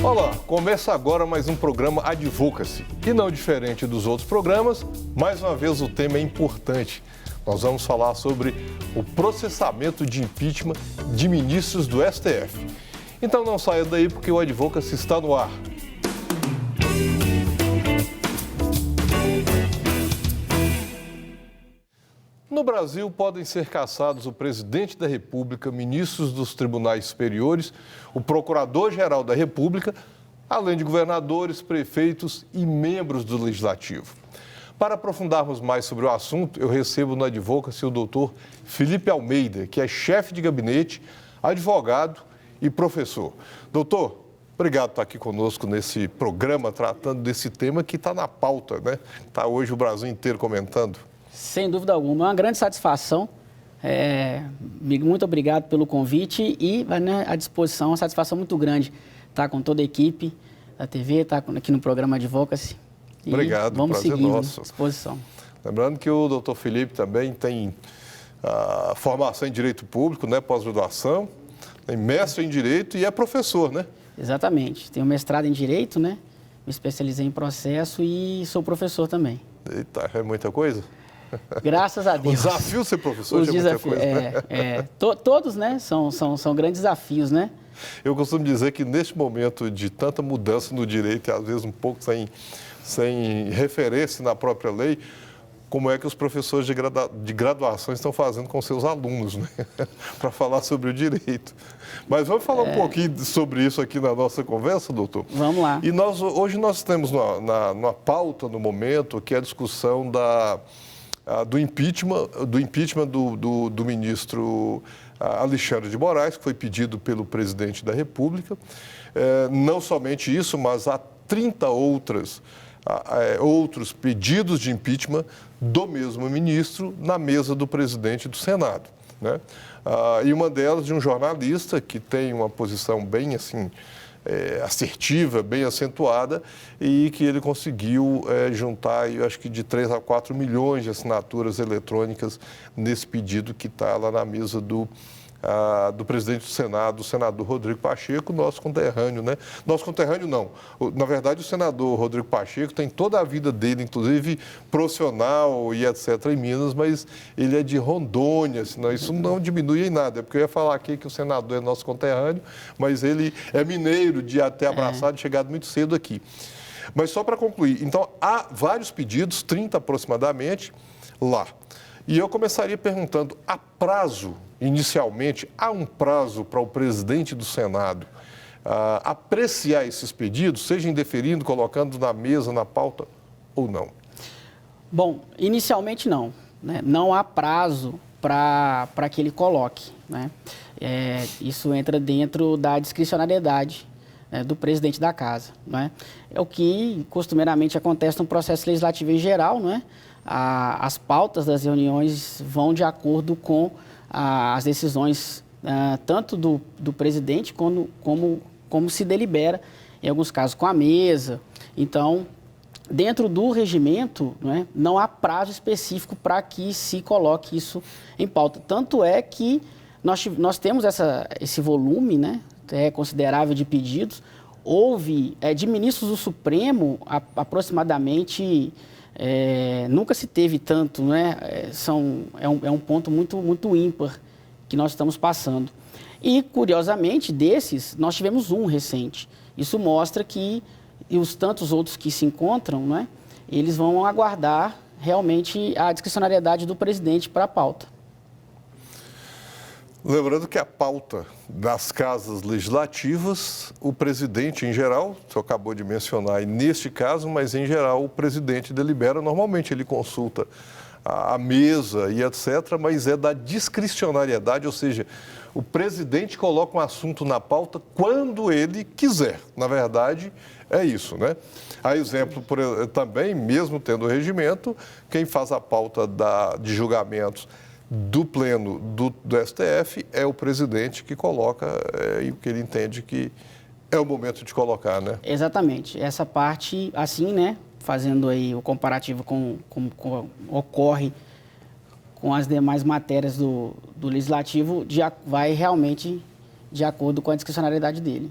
Olá, começa agora mais um programa Advocacy. E não diferente dos outros programas, mais uma vez o tema é importante. Nós vamos falar sobre o processamento de impeachment de ministros do STF. Então não saia daí porque o Advocacy está no ar. No Brasil, podem ser cassados o presidente da República, ministros dos tribunais superiores, o procurador-geral da República, além de governadores, prefeitos e membros do Legislativo. Para aprofundarmos mais sobre o assunto, eu recebo no Advocacy o doutor Felipe Almeida, que é chefe de gabinete, advogado e professor. Doutor, obrigado por estar aqui conosco nesse programa, tratando desse tema que está na pauta, né? Está hoje o Brasil inteiro comentando. Sem dúvida alguma, é uma grande satisfação. Muito obrigado pelo convite e à disposição, uma satisfação muito grande estar com toda a equipe da TV, estar aqui no programa Advocacy. Obrigado, vamos prazer seguir nosso. À disposição. Lembrando que o doutor Felipe também tem formação em Direito Público, né, pós-graduação, tem mestre em Direito e é professor, né? Exatamente. Tenho mestrado em Direito, né? Me especializei em processo e sou professor também. Eita, é muita coisa? Graças a Deus. O desafio ser professor é muita coisa, né? Todos, né, são grandes desafios, né? Eu costumo dizer que neste momento de tanta mudança no direito e às vezes um pouco sem referência na própria lei, como é que os professores de graduação estão fazendo com seus alunos, né? Para falar sobre o direito. Mas vamos falar um pouquinho sobre isso aqui na nossa conversa, doutor? Vamos lá. E hoje nós temos na pauta, no momento, que é a discussão do impeachment do ministro Alexandre de Moraes, que foi pedido pelo presidente da República. Não somente isso, mas há 30 outros pedidos de impeachment do mesmo ministro na mesa do presidente do Senado, né? E uma delas de um jornalista que tem uma posição bem assim, assertiva, bem acentuada, e que ele conseguiu juntar, eu acho que de 3 a 4 milhões de assinaturas eletrônicas nesse pedido que está lá na mesa do presidente do Senado, o senador Rodrigo Pacheco, nosso conterrâneo, né? Nosso conterrâneo não. Na verdade, o senador Rodrigo Pacheco tem toda a vida dele, inclusive profissional e etc. em Minas, mas ele é de Rondônia, senão isso não diminui em nada. É porque eu ia falar aqui que o senador é nosso conterrâneo, mas ele é mineiro, de ter abraçado e chegado muito cedo aqui. Mas só para concluir, então há vários pedidos, 30 aproximadamente, lá. E eu começaria perguntando, inicialmente, há um prazo para o presidente do Senado apreciar esses pedidos, seja indeferindo, colocando na mesa, na pauta ou não? Bom, inicialmente não, né? Não há prazo para que ele coloque, né? Isso entra dentro da discricionariedade, né, do presidente da casa, né? É o que costumeiramente acontece no processo legislativo em geral, né? As pautas das reuniões vão de acordo com as decisões tanto do presidente como se delibera, em alguns casos, com a mesa. Então, dentro do regimento, não há prazo específico para que se coloque isso em pauta. Tanto é que nós temos esse volume, né, considerável de pedidos. Houve, de ministros do Supremo, aproximadamente... nunca se teve tanto, né? É um ponto muito, muito ímpar que nós estamos passando. E, curiosamente, desses, nós tivemos um recente. Isso mostra que os tantos outros que se encontram, né, eles vão aguardar realmente a discricionariedade do presidente para a pauta. Lembrando que a pauta das casas legislativas, o presidente em geral, o senhor acabou de mencionar, e neste caso, mas em geral o presidente delibera, normalmente ele consulta a mesa e etc., mas é da discricionariedade, ou seja, o presidente coloca um assunto na pauta quando ele quiser. Na verdade, é isso, né? A exemplo também, mesmo tendo o regimento, quem faz a pauta de julgamentos do pleno do STF é o presidente que coloca o que ele entende que é o momento de colocar, né? Exatamente. Essa parte, assim, né, fazendo aí o comparativo com ocorre com as demais matérias do Legislativo, vai realmente de acordo com a discricionariedade dele.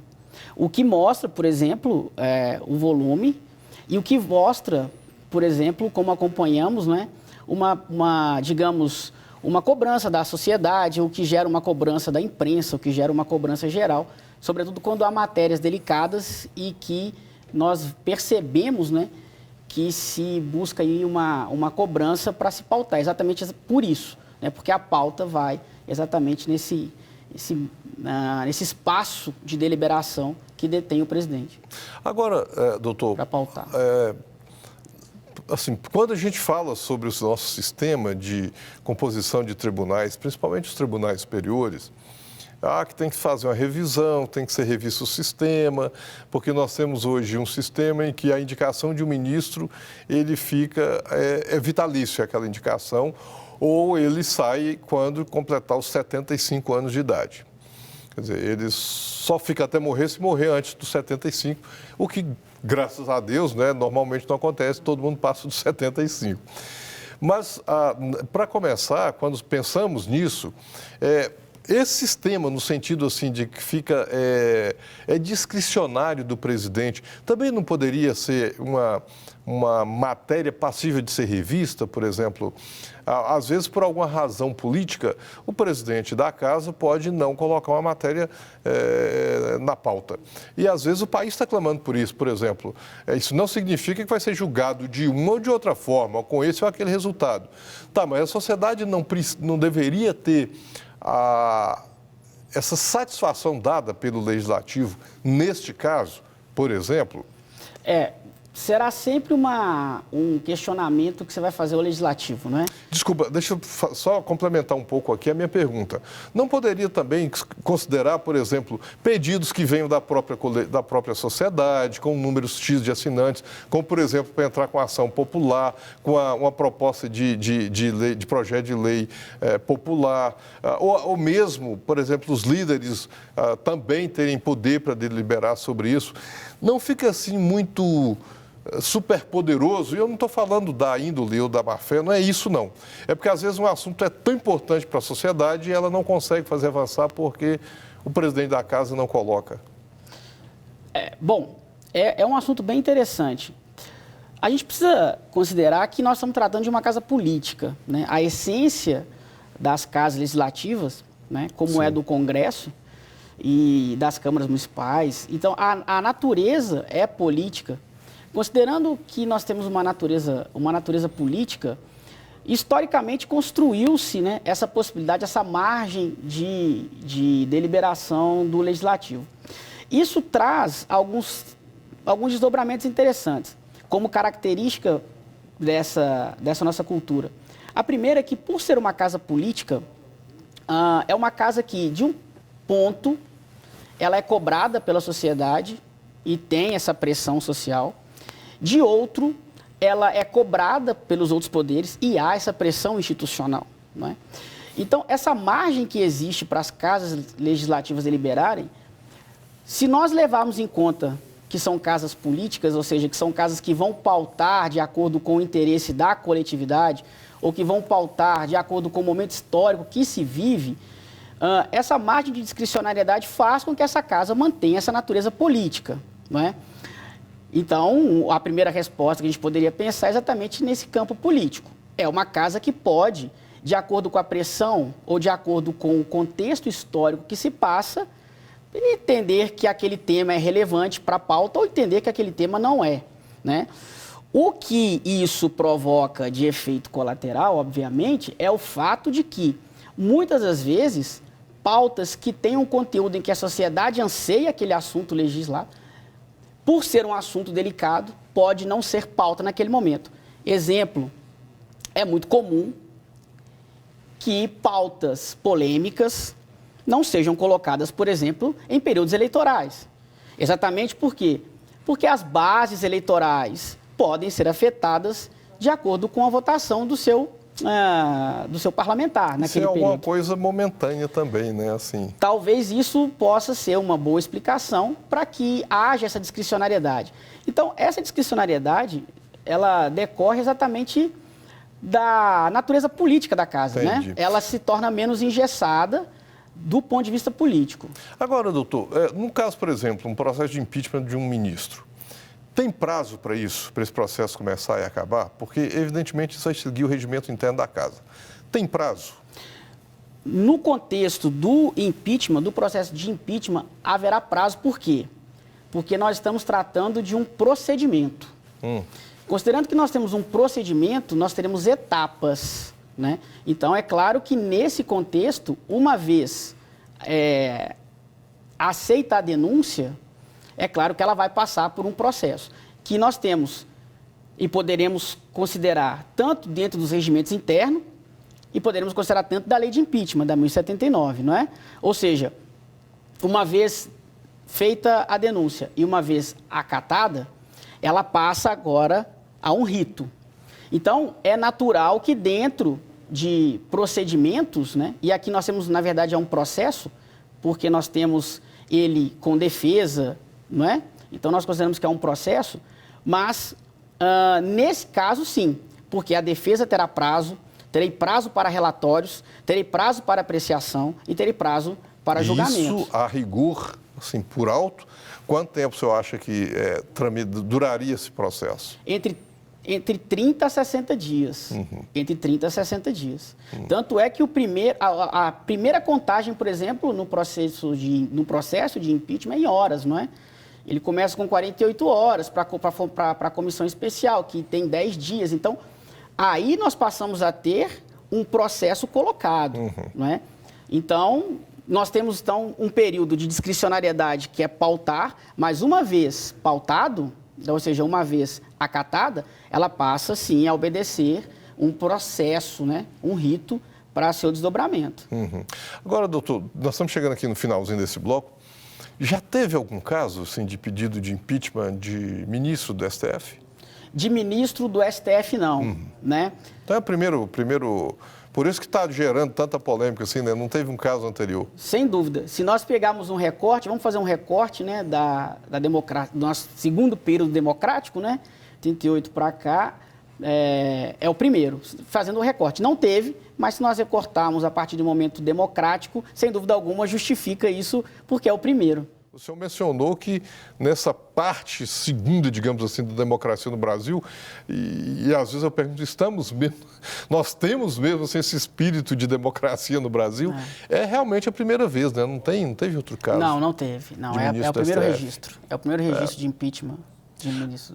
O que mostra, por exemplo, o volume e o que mostra, por exemplo, como acompanhamos, né, digamos, uma cobrança da sociedade, o que gera uma cobrança da imprensa, o que gera uma cobrança geral, sobretudo quando há matérias delicadas e que nós percebemos, né, que se busca aí uma cobrança para se pautar, exatamente por isso, né, porque a pauta vai exatamente nesse espaço de deliberação que detém o presidente. Agora, doutor, para pautar. Assim, quando a gente fala sobre o nosso sistema de composição de tribunais, principalmente os tribunais superiores, que tem que fazer uma revisão, tem que ser revisto o sistema, porque nós temos hoje um sistema em que a indicação de um ministro, ele fica, é vitalício aquela indicação, ou ele sai quando completar os 75 anos de idade. Quer dizer, ele só fica até morrer se morrer antes dos 75, o que, graças a Deus, né, normalmente não acontece, todo mundo passa dos 75. Mas, para começar, quando pensamos nisso, esse sistema, no sentido assim de que fica discricionário do presidente, também não poderia ser uma matéria passível de ser revista, por exemplo? Às vezes, por alguma razão política, o presidente da casa pode não colocar uma matéria na pauta. E, às vezes, o país está clamando por isso, por exemplo. Isso não significa que vai ser julgado de uma ou de outra forma, com esse ou aquele resultado. Tá, mas a sociedade não deveria ter essa satisfação dada pelo Legislativo, neste caso, por exemplo? Será sempre um questionamento que você vai fazer ao Legislativo, não é? Desculpa, deixa eu só complementar um pouco aqui a minha pergunta. Não poderia também considerar, por exemplo, pedidos que venham da própria sociedade, com números X de assinantes, como, por exemplo, para entrar com a ação popular, com uma proposta de projeto de lei popular, ou mesmo, por exemplo, os líderes também terem poder para deliberar sobre isso? Não fica assim muito superpoderoso, e eu não estou falando da índole ou da má-fé, não é isso não. É porque às vezes um assunto é tão importante para a sociedade e ela não consegue fazer avançar porque o presidente da casa não coloca. É um assunto bem interessante. A gente precisa considerar que nós estamos tratando de uma casa política, né? A essência das casas legislativas, né, como Sim. do Congresso e das câmaras municipais, então a natureza é política. Considerando que nós temos uma natureza política, historicamente construiu-se, né, essa possibilidade, essa margem de deliberação do Legislativo. Isso traz alguns desdobramentos interessantes, como característica dessa nossa cultura. A primeira é que, por ser uma casa política, é uma casa que, de um ponto, ela é cobrada pela sociedade e tem essa pressão social. De outro, ela é cobrada pelos outros poderes e há essa pressão institucional. Não é? Então, essa margem que existe para as casas legislativas deliberarem, se nós levarmos em conta que são casas políticas, ou seja, que são casas que vão pautar de acordo com o interesse da coletividade, ou que vão pautar de acordo com o momento histórico que se vive, essa margem de discricionariedade faz com que essa casa mantenha essa natureza política. Não é? Então, a primeira resposta que a gente poderia pensar é exatamente nesse campo político. É uma casa que pode, de acordo com a pressão ou de acordo com o contexto histórico que se passa, entender que aquele tema é relevante para a pauta ou entender que aquele tema não é, né? O que isso provoca de efeito colateral, obviamente, é o fato de que, muitas das vezes, pautas que têm um conteúdo em que a sociedade anseia aquele assunto legislado, por ser um assunto delicado, pode não ser pauta naquele momento. Exemplo, é muito comum que pautas polêmicas não sejam colocadas, por exemplo, em períodos eleitorais. Exatamente por quê? Porque as bases eleitorais podem ser afetadas de acordo com a votação do seu parlamentar naquele período. Isso é alguma coisa momentânea também, né? Assim. Talvez isso possa ser uma boa explicação para que haja essa discricionariedade. Então, essa discricionariedade, ela decorre exatamente da natureza política da casa, Entendi. né? Ela se torna menos engessada do ponto de vista político. Agora, doutor, no caso, por exemplo, um processo de impeachment de um ministro, tem prazo para isso, para esse processo começar e acabar? Porque, evidentemente, isso vai seguir o regimento interno da casa. Tem prazo? No contexto do impeachment, do processo de impeachment, haverá prazo. Por quê? Porque nós estamos tratando de um procedimento. Considerando que nós temos um procedimento, nós teremos etapas, né? Então, é claro que nesse contexto, uma vez aceita a denúncia, é claro que ela vai passar por um processo que nós temos e poderemos considerar tanto dentro dos regimentos internos e poderemos considerar tanto da lei de impeachment, da 1079, não é? Ou seja, uma vez feita a denúncia e uma vez acatada, ela passa agora a um rito. Então, é natural que dentro de procedimentos, né, e aqui nós temos, na verdade, um processo, porque nós temos ele com defesa, não é? Então, nós consideramos que é um processo, mas, nesse caso, sim, porque a defesa terá prazo, terei prazo para relatórios, terei prazo para apreciação e terei prazo para julgamento. Isso, a rigor, assim, por alto, quanto tempo o senhor acha que duraria esse processo? Entre 30 a 60 dias. Entre 30 a 60 dias. Tanto é que a primeira contagem, por exemplo, no processo de impeachment é em horas, não é? Ele começa com 48 horas para a comissão especial, que tem 10 dias. Então, aí nós passamos a ter um processo colocado, não é? Então, nós temos, então, um período de discricionariedade que é pautar, mas uma vez pautado, ou seja, uma vez acatada, ela passa, sim, a obedecer um processo, né? Um rito para seu desdobramento. Agora, doutor, nós estamos chegando aqui no finalzinho desse bloco. Já teve algum caso, assim, de pedido de impeachment de ministro do STF? De ministro do STF, não, né? Então é o primeiro... Por isso que está gerando tanta polêmica, assim, né? Não teve um caso anterior. Sem dúvida. Se nós pegarmos um recorte, vamos fazer um recorte, né, do nosso segundo período democrático, né? 38 para cá, é o primeiro, fazendo o recorte. Não teve, mas se nós recortarmos a partir do momento democrático, sem dúvida alguma justifica isso, porque é o primeiro. O senhor mencionou que nessa parte segunda, digamos assim, da democracia no Brasil, e às vezes eu pergunto, nós temos mesmo assim, esse espírito de democracia no Brasil? É realmente a primeira vez, né? Não teve outro caso? Não teve. Não, é o primeiro registro. É o primeiro registro de impeachment.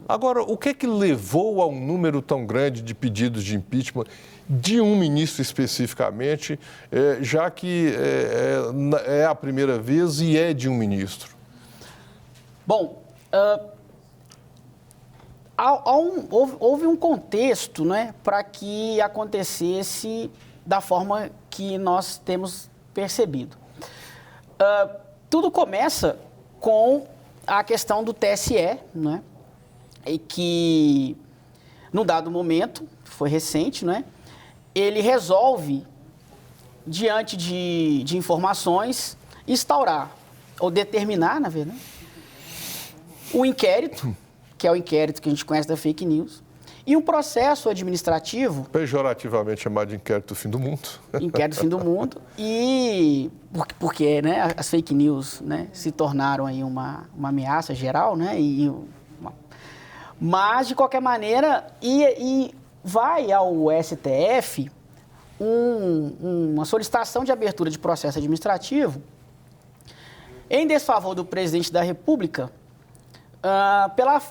Agora, o que é que levou a um número tão grande de pedidos de impeachment de um ministro especificamente, já que é a primeira vez e é de um ministro? Bom, houve um contexto, né, para que acontecesse da forma que nós temos percebido. Tudo começa com a questão do TSE, né? E que, num dado momento, foi recente, né? Ele resolve, diante de informações, instaurar, ou determinar, na verdade, o inquérito, que é o inquérito que a gente conhece da fake news, e um processo administrativo... Pejorativamente chamado de inquérito do fim do mundo. Inquérito do fim do mundo, e porque né, as fake news, né, se tornaram aí uma ameaça geral, né, mas, de qualquer maneira, vai ao STF uma solicitação de abertura de processo administrativo em desfavor do presidente da República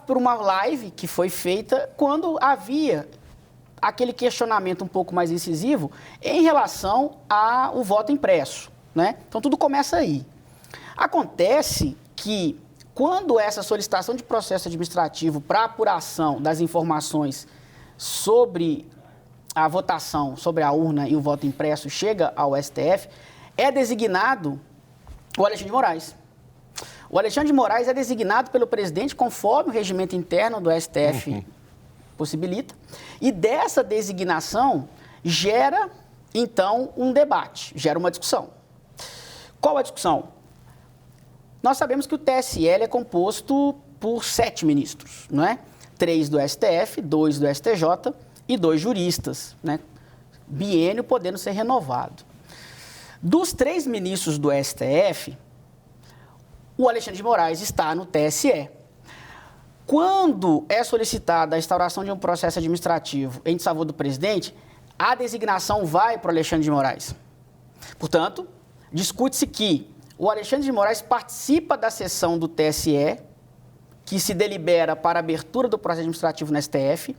por uma live que foi feita quando havia aquele questionamento um pouco mais incisivo em relação ao voto impresso, né? Então, tudo começa aí. Acontece que, quando essa solicitação de processo administrativo para apuração das informações sobre a votação, sobre a urna e o voto impresso chega ao STF, é designado o Alexandre de Moraes. O Alexandre de Moraes é designado pelo presidente conforme o regimento interno do STF possibilita, e dessa designação gera, então, um debate, gera uma discussão. Qual a discussão? Nós sabemos que o TSE é composto por 7 ministros, não é? 3 do STF, 2 do STJ e 2 juristas, né? Biênio podendo ser renovado. Dos 3 ministros do STF, o Alexandre de Moraes está no TSE. Quando é solicitada a instauração de um processo administrativo em desfavor do presidente, a designação vai para o Alexandre de Moraes. Portanto, discute-se que o Alexandre de Moraes participa da sessão do TSE, que se delibera para a abertura do processo administrativo no STF,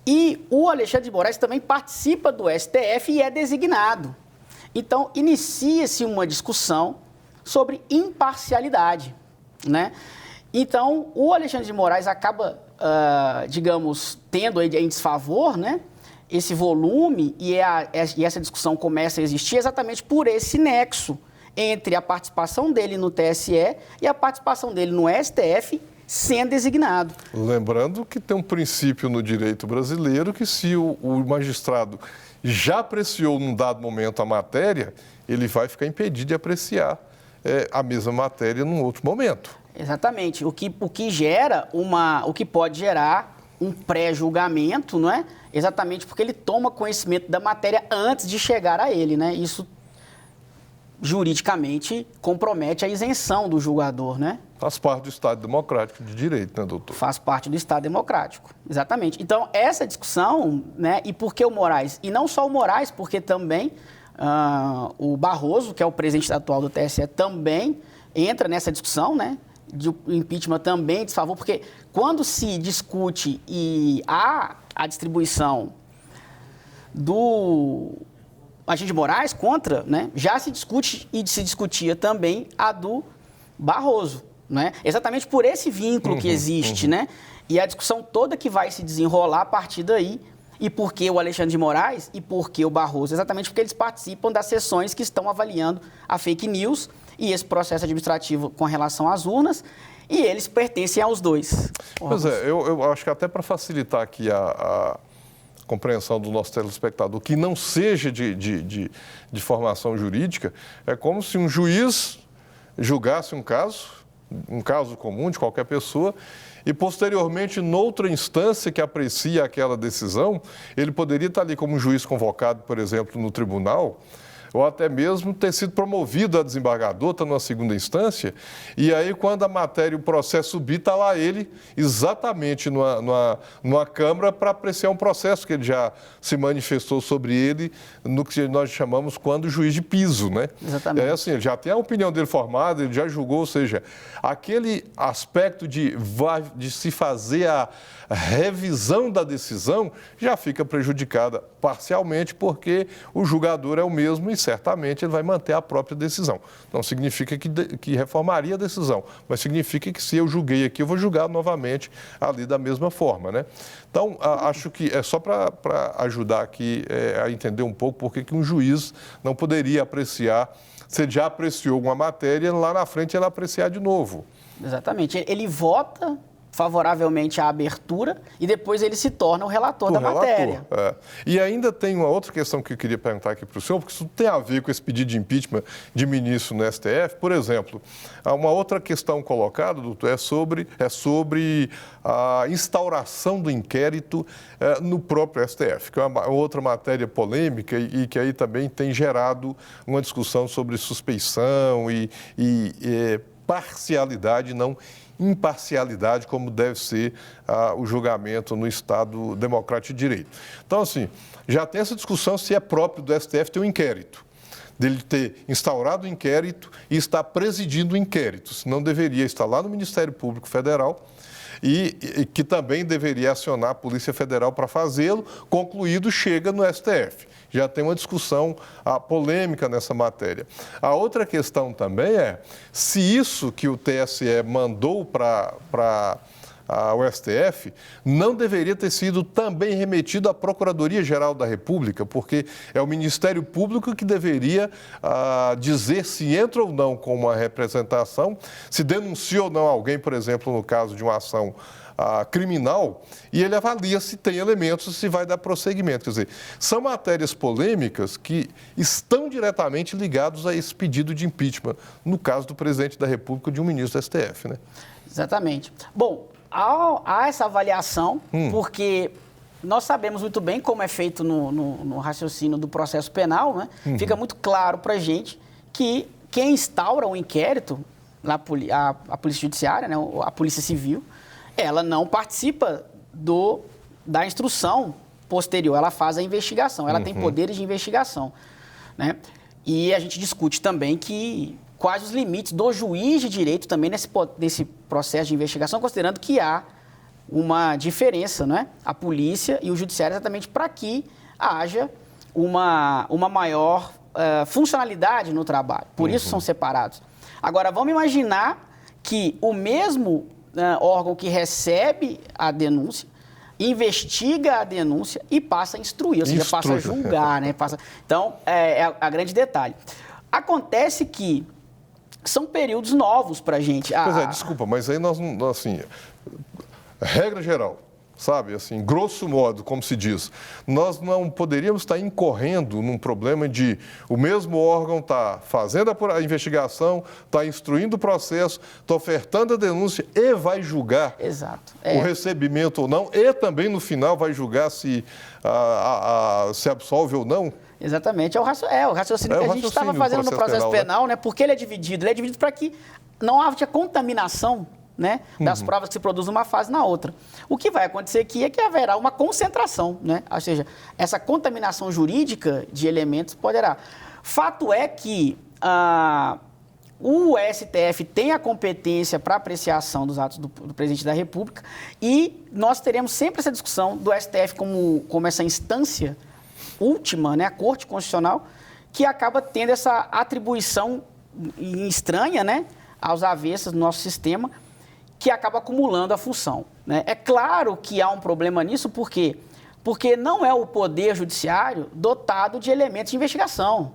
e o Alexandre de Moraes também participa do STF e é designado. Então, inicia-se uma discussão sobre imparcialidade, né? Então, o Alexandre de Moraes acaba, digamos, tendo em desfavor, né, esse volume e essa discussão começa a existir exatamente por esse nexo entre a participação dele no TSE e a participação dele no STF sendo designado. Lembrando que tem um princípio no direito brasileiro que se o magistrado já apreciou num dado momento a matéria, ele vai ficar impedido de apreciar a mesma matéria num outro momento. Exatamente. O que pode gerar um pré-julgamento, não é? Exatamente porque ele toma conhecimento da matéria antes de chegar a ele, né? Isso juridicamente compromete a isenção do julgador, né? Faz parte do Estado Democrático de Direito, né, doutor? Faz parte do Estado Democrático, exatamente. Então, essa discussão, né, e por que o Moraes? E não só o Moraes, porque também o Barroso, que é o presidente atual do TSE, também entra nessa discussão, né? De impeachment também desfavor, porque quando se discute e há a distribuição do Alexandre de Moraes contra, né, já se discute e se discutia também a do Barroso, né? Exatamente por esse vínculo que existe, né? E a discussão toda que vai se desenrolar a partir daí. E por que o Alexandre de Moraes e por que o Barroso? Exatamente porque eles participam das sessões que estão avaliando a fake news e esse processo administrativo com relação às urnas, e eles pertencem aos dois. Pois é, eu acho que até para facilitar aqui a compreensão do nosso telespectador, que não seja de formação jurídica, é como se um juiz julgasse um caso comum de qualquer pessoa, e posteriormente, noutra instância que aprecia aquela decisão, ele poderia estar ali como um juiz convocado, por exemplo, no tribunal, ou até mesmo ter sido promovido a desembargador, está numa segunda instância, e aí quando a matéria e o processo subir, está lá ele exatamente numa Câmara para apreciar um processo que ele já se manifestou sobre ele no que nós chamamos quando juiz de piso, né? Exatamente. É assim, ele já tem a opinião dele formada, ele já julgou, ou seja, aquele aspecto de se fazer a revisão da decisão já fica prejudicada parcialmente porque o julgador é o mesmo e certamente ele vai manter a própria decisão. Não significa que reformaria a decisão, mas significa que se eu julguei aqui, eu vou julgar novamente ali da mesma forma, né? Então, acho que é só para ajudar aqui a entender um pouco por que um juiz não poderia apreciar, se ele já apreciou alguma matéria, lá na frente ele apreciar de novo. Exatamente. Ele vota favoravelmente à abertura e depois ele se torna o relator da matéria. É. E ainda tem uma outra questão que eu queria perguntar aqui para o senhor, porque isso tem a ver com esse pedido de impeachment de ministro no STF. Por exemplo, uma outra questão colocada, doutor, é sobre a instauração do inquérito no próprio STF, que é uma outra matéria polêmica e que aí também tem gerado uma discussão sobre suspeição e parcialidade, não imparcialidade, como deve ser o julgamento no Estado Democrático de Direito. Então, assim, já tem essa discussão se é próprio do STF ter um inquérito, dele ter instaurado o inquérito e estar presidindo o inquérito, senão deveria estar lá no Ministério Público Federal e que também deveria acionar a Polícia Federal para fazê-lo, concluído, chega no STF. Já tem uma discussão polêmica nessa matéria. A outra questão também é se isso que o TSE mandou para o STF não deveria ter sido também remetido à Procuradoria-Geral da República, porque é o Ministério Público que deveria dizer se entra ou não com uma representação, se denuncia ou não alguém, por exemplo, no caso de uma ação criminal, e ele avalia se tem elementos, se vai dar prosseguimento. Quer dizer, são matérias polêmicas que estão diretamente ligadas a esse pedido de impeachment, no caso do presidente da República, de um ministro do STF, né? Exatamente. Bom, há essa avaliação, porque nós sabemos muito bem como é feito no raciocínio do processo penal, né? Fica muito claro para a gente que quem instaura o inquérito, a Polícia Judiciária, né? A Polícia Civil, ela não participa da instrução posterior, ela faz a investigação, ela tem poderes de investigação, né? E a gente discute também quais os limites do juiz de direito também nesse processo de investigação, considerando que há uma diferença, né? A polícia e o judiciário exatamente para que haja uma maior funcionalidade no trabalho. Por isso são separados. Agora, vamos imaginar que o mesmo órgão que recebe a denúncia investiga a denúncia e passa a instruir, ou seja, passa a julgar, né? Então, é a grande detalhe. Acontece que são períodos novos para a gente. Pois é, desculpa, mas aí nós, assim, regra geral, sabe, assim, grosso modo, como se diz, nós não poderíamos estar incorrendo num problema de o mesmo órgão estar fazendo a investigação, está instruindo o processo, está ofertando a denúncia e vai julgar o recebimento ou não, e também no final vai julgar se absolve ou não. Exatamente, é o raciocínio que a gente estava fazendo no processo penal, né? Porque ele é dividido para que não haja contaminação, né, das provas que se produzem numa fase na outra. O que vai acontecer aqui é que haverá uma concentração, né? Ou seja, essa contaminação jurídica de elementos poderá. Fato é que o STF tem a competência para apreciação dos atos do presidente da República e nós teremos sempre essa discussão do STF como essa instância última, né, a Corte Constitucional, que acaba tendo essa atribuição estranha, né, aos avessas do nosso sistema, que acaba acumulando a função, né? É claro que há um problema nisso, por quê? Porque não é o Poder Judiciário dotado de elementos de investigação.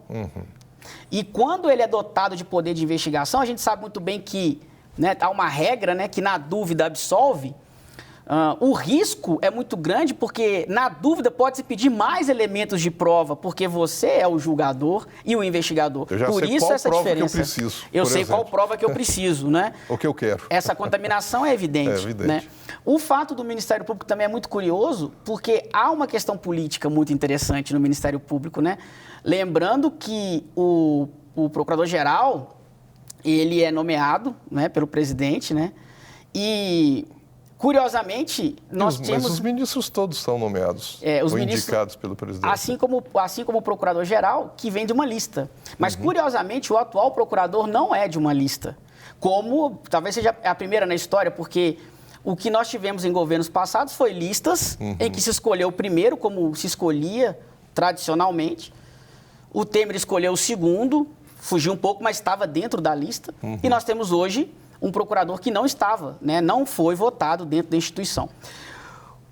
E quando ele é dotado de poder de investigação, a gente sabe muito bem que, né, há uma regra, né, que na dúvida absolve. O risco é muito grande porque, na dúvida, pode-se pedir mais elementos de prova, porque você é o julgador e o investigador. Eu já Por sei isso qual essa prova diferença. que eu preciso. Eu sei exemplo. qual prova que eu preciso, né? O que eu quero. Essa contaminação é evidente. É evidente. Né? O fato do Ministério Público também é muito curioso, porque há uma questão política muito interessante no Ministério Público, né? Lembrando que o Procurador-Geral, ele é nomeado, né, pelo presidente, né? E curiosamente, nós temos... Mas os ministros todos são nomeados ou indicados pelo presidente. Assim como o procurador-geral, que vem de uma lista. Mas, curiosamente, o atual procurador não é de uma lista. Como talvez seja a primeira na história, porque o que nós tivemos em governos passados foi listas em que se escolheu o primeiro, como se escolhia tradicionalmente. O Temer escolheu o segundo, fugiu um pouco, mas estava dentro da lista. E nós temos hoje um procurador que não estava, né, não foi votado dentro da instituição.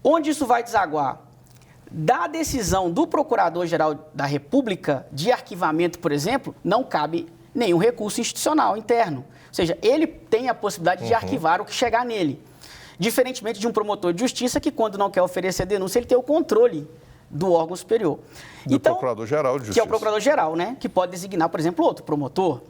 Onde isso vai desaguar? Da decisão do Procurador-Geral da República de arquivamento, por exemplo, não cabe nenhum recurso institucional interno. Ou seja, ele tem a possibilidade de arquivar o que chegar nele. Diferentemente de um promotor de justiça que, quando não quer oferecer denúncia, ele tem o controle do órgão superior. Do Procurador-Geral de Justiça. Que é o Procurador-Geral, né? Que pode designar, por exemplo, outro promotor.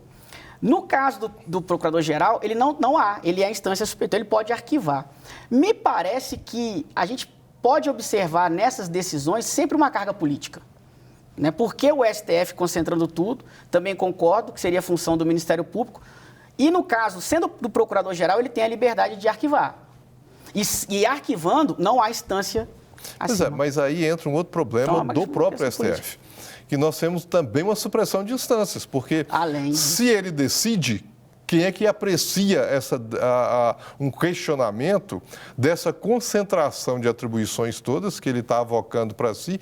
No caso do Procurador-Geral, ele não há, ele é a instância superior, então ele pode arquivar. Me parece que a gente pode observar nessas decisões sempre uma carga política. Né? Porque o STF concentrando tudo, também concordo que seria a função do Ministério Público, e no caso, sendo do Procurador-Geral, ele tem a liberdade de arquivar. E arquivando, não há instância acima. Mas aí entra um outro problema do próprio STF. Que nós temos também uma supressão de instâncias, porque se ele decide, quem é que aprecia um questionamento dessa concentração de atribuições todas que ele está avocando para si?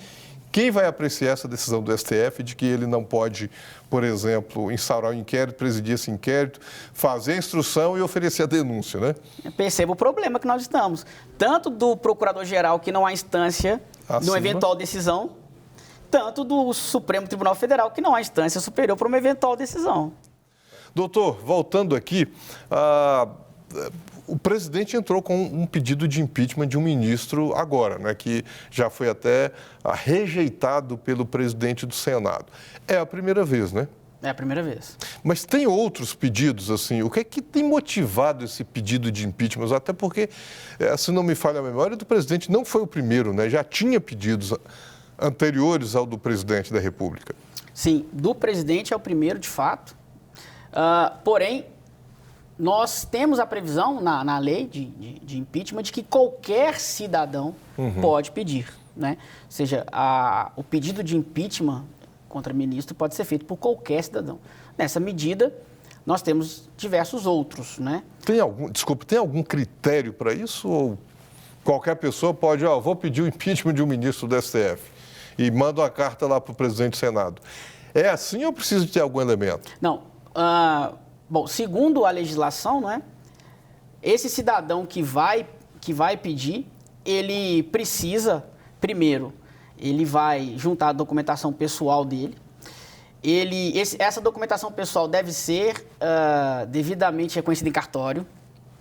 Quem vai apreciar essa decisão do STF de que ele não pode, por exemplo, instaurar um inquérito, presidir esse inquérito, fazer a instrução e oferecer a denúncia, né? Perceba o problema que nós estamos. Tanto do Procurador-Geral, que não há instância de uma eventual decisão, tanto do Supremo Tribunal Federal, que não há instância superior para uma eventual decisão. Doutor, voltando aqui, o presidente entrou com um pedido de impeachment de um ministro agora, né, que já foi até rejeitado pelo presidente do Senado. É a primeira vez, né? É a primeira vez. Mas tem outros pedidos, assim, o que é que tem motivado esse pedido de impeachment? Até porque, se não me falha a memória, do presidente não foi o primeiro, né? Já tinha pedidos anteriores ao do presidente da República. Sim, do presidente é o primeiro, de fato. Porém, nós temos a previsão na lei de impeachment de que qualquer cidadão pode pedir, né? Ou seja, o pedido de impeachment contra ministro pode ser feito por qualquer cidadão. Nessa medida, nós temos diversos outros, né? Tem algum critério para isso? Ou qualquer pessoa pode, vou pedir o impeachment de um ministro do STF e manda uma carta lá para o presidente do Senado. É assim ou precisa ter algum elemento? Não. Bom, segundo a legislação, né, esse cidadão que vai pedir, ele precisa, primeiro, ele vai juntar a documentação pessoal dele. Essa documentação pessoal deve ser devidamente reconhecida em cartório,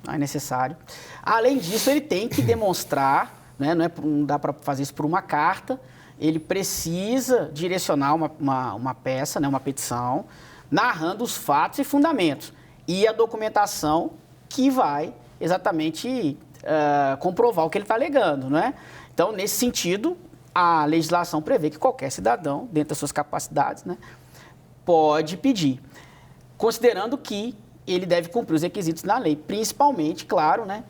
não é necessário. Além disso, ele tem que demonstrar, né, não dá para fazer isso por uma carta, ele precisa direcionar uma peça, né, uma petição, narrando os fatos e fundamentos. E a documentação que vai exatamente comprovar o que ele está alegando, né? Então, nesse sentido, a legislação prevê que qualquer cidadão, dentro das suas capacidades, né, pode pedir, considerando que ele deve cumprir os requisitos da lei, principalmente, claro, né,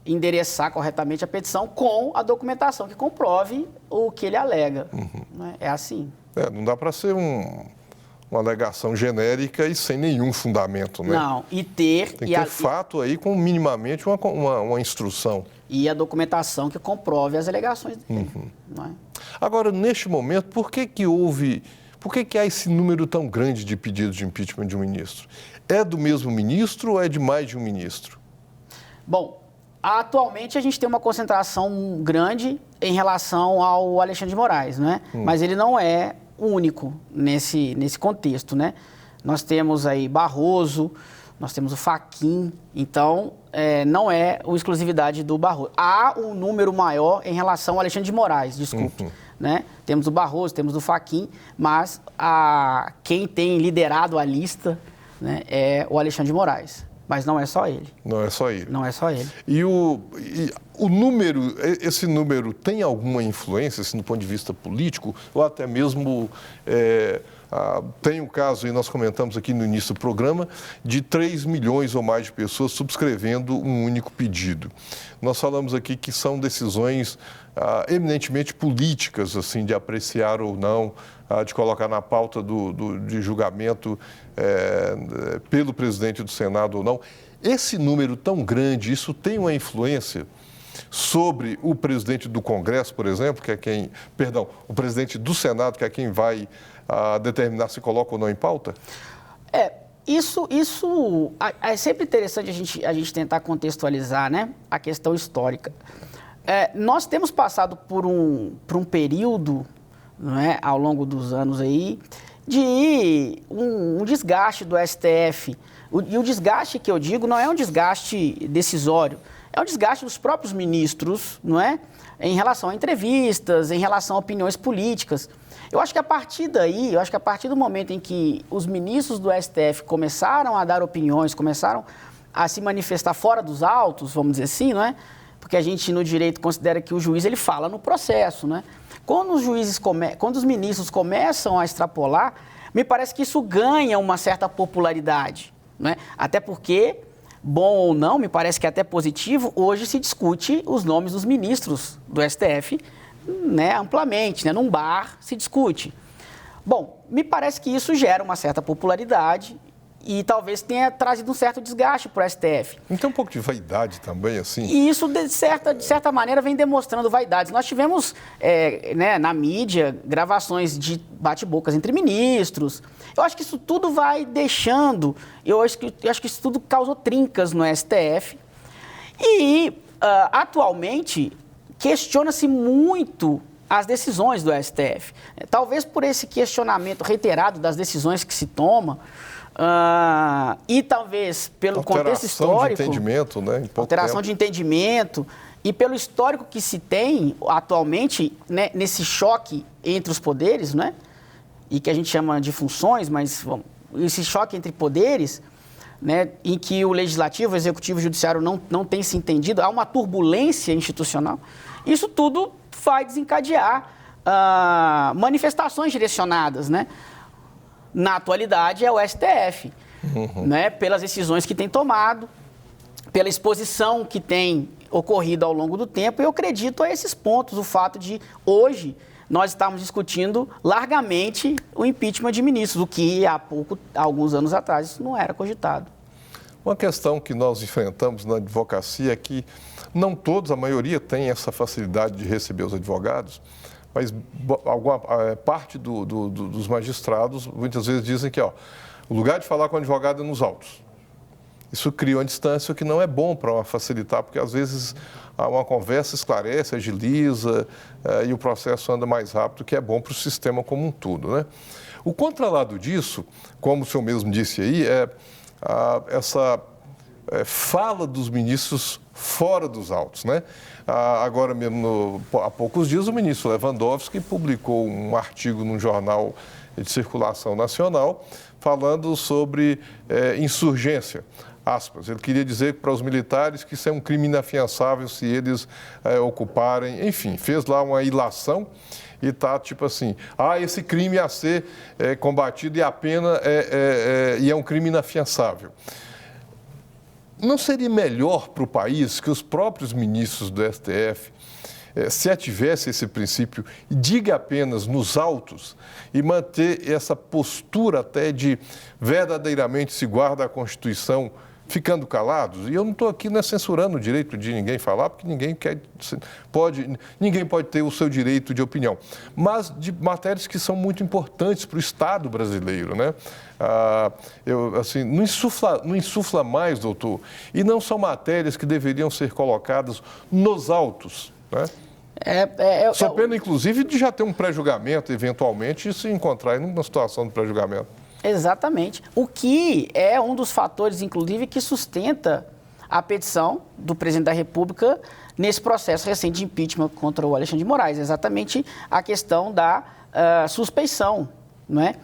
endereçar corretamente a petição com a documentação que comprove o que ele alega. Né? É assim. Não dá para ser uma alegação genérica e sem nenhum fundamento, né? Não, e ter... Tem que ter fato aí com minimamente uma instrução. E a documentação que comprove as alegações dele. Não é? Agora, neste momento, por que há esse número tão grande de pedidos de impeachment de um ministro? É do mesmo ministro ou é de mais de um ministro? Bom, atualmente a gente tem uma concentração grande em relação ao Alexandre de Moraes, né? Mas ele não é o único nesse contexto, né? Nós temos aí Barroso, nós temos o Fachin, então não é uma exclusividade do Barroso. Há um número maior em relação ao Alexandre de Moraes, desculpe. Né? Temos o Barroso, temos o Fachin, mas quem tem liderado a lista, né, é o Alexandre de Moraes. Mas não é só ele. Não é só ele. Não é só ele. E o número, esse número tem alguma influência, assim, do ponto de vista político, ou até mesmo tem um caso, e nós comentamos aqui no início do programa, de 3 milhões ou mais de pessoas subscrevendo um único pedido. Nós falamos aqui que são decisões eminentemente políticas, assim, de apreciar ou não, de colocar na pauta de julgamento pelo presidente do Senado ou não. Esse número tão grande, isso tem uma influência sobre o presidente do Congresso, por exemplo, o presidente do Senado, que é quem vai determinar se coloca ou não em pauta? Isso é sempre interessante a gente tentar contextualizar, né, a questão histórica. Nós temos passado por um período, não é, ao longo dos anos aí, de um desgaste do STF. E o desgaste que eu digo não é um desgaste decisório, é um desgaste dos próprios ministros, não é? Em relação a entrevistas, em relação a opiniões políticas. Eu acho que a partir daí, a partir do momento em que os ministros do STF começaram a dar opiniões, começaram a se manifestar fora dos autos, vamos dizer assim, não é? Porque a gente no direito considera que o juiz ele fala no processo, né? Quando os ministros começam a extrapolar, me parece que isso ganha uma certa popularidade, né? Até porque, bom ou não, me parece que é até positivo, hoje se discute os nomes dos ministros do STF, né, amplamente, né? Num bar se discute. Bom, me parece que isso gera uma certa popularidade e talvez tenha trazido um certo desgaste para o STF. Então, um pouco de vaidade também, assim? E isso, de certa maneira, vem demonstrando vaidades. Nós tivemos, né, na mídia, gravações de bate-bocas entre ministros. Eu acho que isso tudo vai deixando, eu acho que isso tudo causou trincas no STF. E, atualmente, questiona-se muito as decisões do STF. Talvez por esse questionamento reiterado das decisões que se toma, e talvez pelo contexto histórico... Alteração de entendimento, né? Em pouco alteração tempo. de entendimento e pelo histórico que se tem atualmente, né, nesse choque entre os poderes, né? E que a gente chama de funções, mas esse choque entre poderes, né, em que o legislativo, o executivo e o judiciário não têm se entendido, há uma turbulência institucional, isso tudo vai desencadear manifestações direcionadas, né? Na atualidade é o STF, né, pelas decisões que tem tomado, pela exposição que tem ocorrido ao longo do tempo. Eu acredito a esses pontos, o fato de hoje nós estamos discutindo largamente o impeachment de ministros, o que há alguns anos atrás, isso não era cogitado. Uma questão que nós enfrentamos na advocacia é que não todos, a maioria tem essa facilidade de receber os advogados, mas alguma parte dos magistrados muitas vezes dizem que o lugar de falar com o advogado é nos autos. Isso cria uma distância que não é bom para facilitar, porque às vezes uma conversa esclarece, agiliza e o processo anda mais rápido, que é bom para o sistema como um todo, né? O contralado disso, como o senhor mesmo disse aí, é essa fala dos ministros fora dos autos, né? Agora mesmo, há poucos dias, o ministro Lewandowski publicou um artigo num jornal de circulação nacional falando sobre insurgência. Aspas. Ele queria dizer para os militares que isso é um crime inafiançável se eles ocuparem, enfim, fez lá uma ilação e está tipo assim, esse crime a ser combatido e a pena e é um crime inafiançável. Não seria melhor para o país que os próprios ministros do STF se ativesse esse princípio, diga apenas nos autos e manter essa postura até de verdadeiramente se guarda a Constituição, ficando calados? E eu não estou aqui censurando o direito de ninguém falar, porque ninguém pode ter o seu direito de opinião, mas de matérias que são muito importantes para o Estado brasileiro, né? Não insufla mais, doutor, e não são matérias que deveriam ser colocadas nos autos, né? Só pena, inclusive, de já ter um pré-julgamento, eventualmente, e se encontrar em uma situação de pré-julgamento. Exatamente. O que é um dos fatores, inclusive, que sustenta a petição do presidente da República nesse processo recente de impeachment contra o Alexandre de Moraes. Exatamente a questão da suspeição, não é?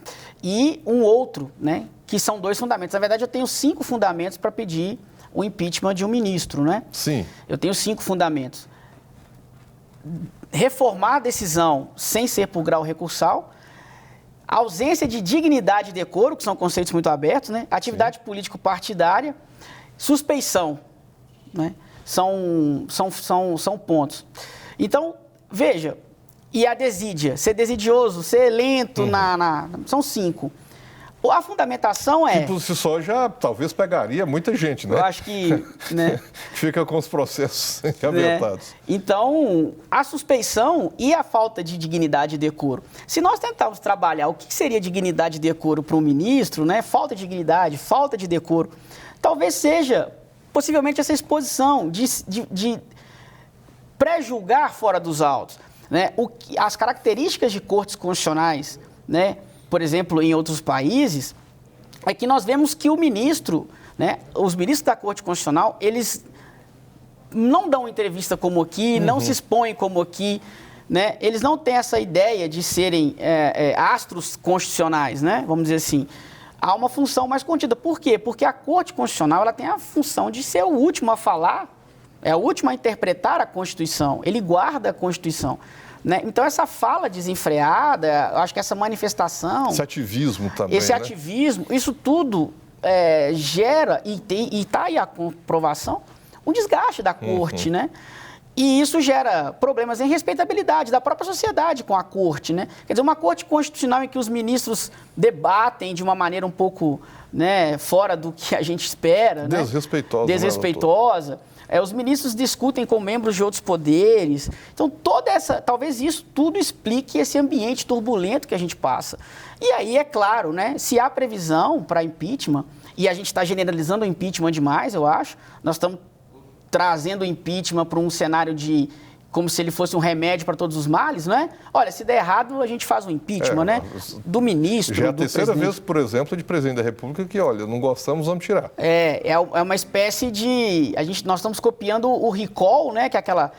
E um outro, né, que são 2 fundamentos. Na verdade, eu tenho 5 fundamentos para pedir o impeachment de um ministro, né? Sim. Eu tenho 5 fundamentos. Reformar a decisão sem ser por grau recursal, ausência de dignidade e decoro, que são conceitos muito abertos, né? Atividade político-partidária, suspeição, né? São pontos. Então, veja, e a desídia, ser desidioso, ser lento, são 5. A fundamentação é... Que por si só já talvez pegaria muita gente, né? Eu acho que... né? Fica com os processos abertados. Então, a suspeição e a falta de dignidade e decoro. Se nós tentarmos trabalhar o que seria dignidade e decoro para um ministro, né? Falta de dignidade, falta de decoro, talvez seja, possivelmente, essa exposição de pré-julgar fora dos autos, né? As características de cortes constitucionais, né? Por exemplo, em outros países, é que nós vemos que o ministro, né, os ministros da Corte Constitucional, eles não dão entrevista como aqui, não se expõem como aqui, né? Eles não têm essa ideia de serem astros constitucionais, né? Vamos dizer assim. Há uma função mais contida. Por quê? Porque a Corte Constitucional ela tem a função de ser o último a falar, é o último a interpretar a Constituição. Ele guarda a Constituição. Né? Então, essa fala desenfreada, eu acho que essa manifestação... Esse ativismo também, esse ativismo, isso tudo gera, e está aí a comprovação, um desgaste da corte, né? E isso gera problemas em respeitabilidade da própria sociedade com a corte, né? Quer dizer, uma corte constitucional em que os ministros debatem de uma maneira um pouco, né, fora do que a gente espera, desrespeitosa, né? Desrespeitosa. Os ministros discutem com membros de outros poderes. Então, talvez isso tudo explique esse ambiente turbulento que a gente passa. E aí, é claro, né, se há previsão para impeachment, e a gente está generalizando o impeachment demais, eu acho, nós estamos trazendo o impeachment para um cenário como se ele fosse um remédio para todos os males, não é? Olha, se der errado, a gente faz um impeachment, né? Do ministro, já é a do terceira presidente. vez, por exemplo, de presidente da República que, olha, não gostamos, vamos tirar. É uma espécie de... Nós estamos copiando o recall, né? Que é aquela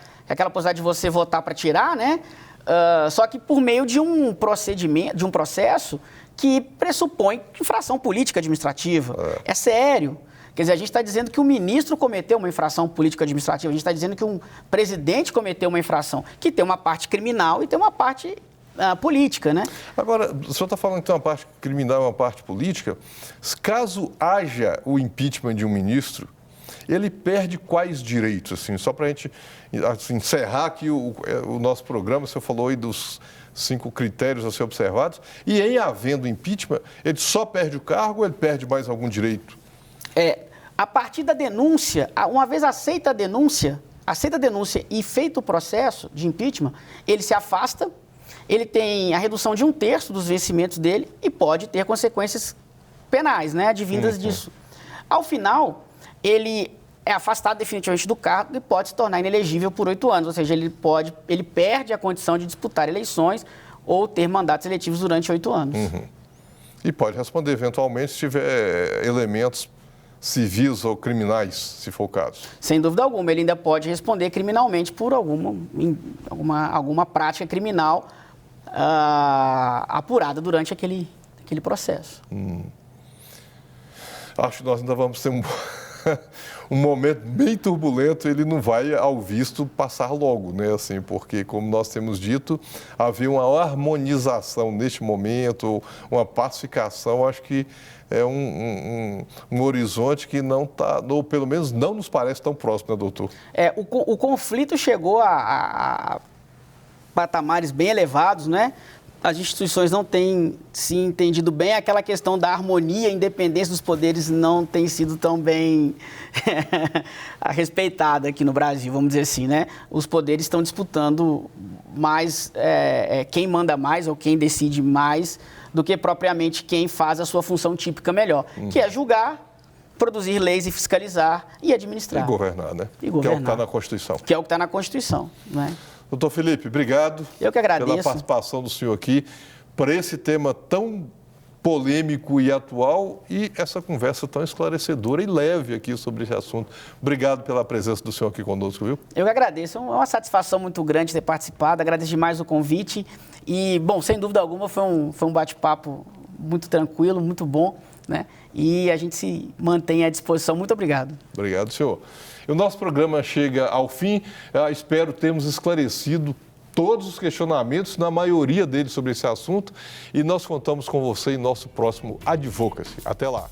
possibilidade de você votar para tirar, né? Só que por meio de um procedimento, de um processo que pressupõe infração política administrativa. É sério. Quer dizer, a gente está dizendo que o ministro cometeu uma infração política administrativa, a gente está dizendo que um presidente cometeu uma infração, que tem uma parte criminal e tem uma parte política, né? Agora, o senhor está falando que tem uma parte criminal e uma parte política. Caso haja o impeachment de um ministro, ele perde quais direitos? Assim, só para a gente encerrar aqui o nosso programa, o senhor falou aí dos 5 critérios a ser observados, e em havendo impeachment, ele só perde o cargo ou ele perde mais algum direito? A partir da denúncia, uma vez aceita a denúncia e feito o processo de impeachment, ele se afasta, ele tem a redução de 1/3 dos vencimentos dele e pode ter consequências penais, né, advindas disso. Ao final, ele é afastado definitivamente do cargo e pode se tornar inelegível por 8 anos, ou seja, ele perde a condição de disputar eleições ou ter mandatos eletivos durante 8 anos. E pode responder eventualmente se tiver elementos civis ou criminais, se for o caso. Sem dúvida alguma, ele ainda pode responder criminalmente por alguma prática criminal apurada durante aquele processo. Acho que nós ainda vamos ter um momento bem turbulento, ele não vai, ao visto, passar logo, né? Assim, porque, como nós temos dito, havia uma harmonização neste momento, uma pacificação, acho que é um horizonte que não está, ou pelo menos não nos parece tão próximo, né, doutor? O conflito chegou a patamares bem elevados, né? As instituições não têm se entendido bem, aquela questão da harmonia e independência dos poderes não tem sido tão bem respeitada aqui no Brasil, vamos dizer assim, né? Os poderes estão disputando mais quem manda mais ou quem decide mais do que propriamente quem faz a sua função típica melhor, que é julgar, produzir leis e fiscalizar e administrar. E governar, né? E governar. Que é o que está na Constituição. Que é o que está na Constituição, né? Doutor Felipe, obrigado. Eu que agradeço. Pela participação do senhor aqui, por esse tema tão polêmico e atual e essa conversa tão esclarecedora e leve aqui sobre esse assunto. Obrigado pela presença do senhor aqui conosco, viu? Eu que agradeço. É uma satisfação muito grande ter participado. Agradeço demais o convite. E, bom, sem dúvida alguma, foi um bate-papo muito tranquilo, muito bom, né? E a gente se mantém à disposição. Muito obrigado. Obrigado, senhor. O nosso programa chega ao fim. Espero termos esclarecido todos os questionamentos, na maioria deles, sobre esse assunto. E nós contamos com você em nosso próximo Advocacy. Até lá.